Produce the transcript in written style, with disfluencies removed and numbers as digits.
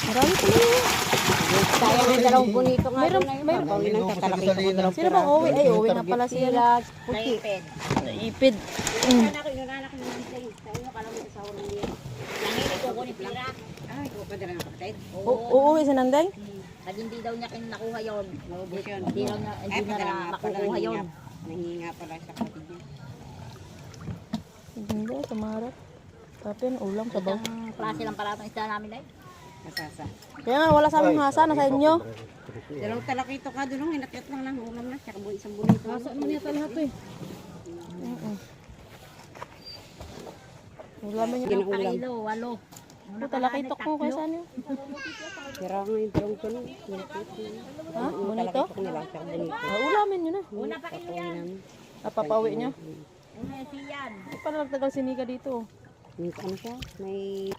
Marami pala yun. Kaya may dalawang bonito nga Meron, doon na yun. meron. Pawin ng tatalaki ko dalawang Sino bang uwi? Ay, uwi na pala siya. Sila, puti. Naipid. Anak ko, inunanak ko naman sa'yo. Sa'yo, kala mo sa urang niya. Nanginig ko kunin pira. Ay, ko pa dalang kapatid. Uuwi si Nandeng? Pag hindi daw niya nakuha yun, Maubos yun. hindi daw niya, hindi na makukuha yun. Nahinga pala sa kapatid niya. Hindi, tumarap. Tapin, ulam, sabaw. Isang klase lang pala itong isda namin ay. Masasa. Kaya nga, wala sa aming hasa, nasa inyo. Dalawang talakito ka doon, hinakit lang ng ulam na. Tsaka isang bonito. Hasa naman yata lahat to eh. Ulaman yun. Ginaulam. Pakilo, walo. Ito, talakitok mo kaya saan yun? Kira nga yung dalawang tulo. Ha? Bonito? Talakito ko nila, tsaka bonito. Ah, ulamin yun ah. Una pakilo yan. Napapauwi niya. Una yan. Ay, pala nagtagal si Nika dito. Ano siya? May...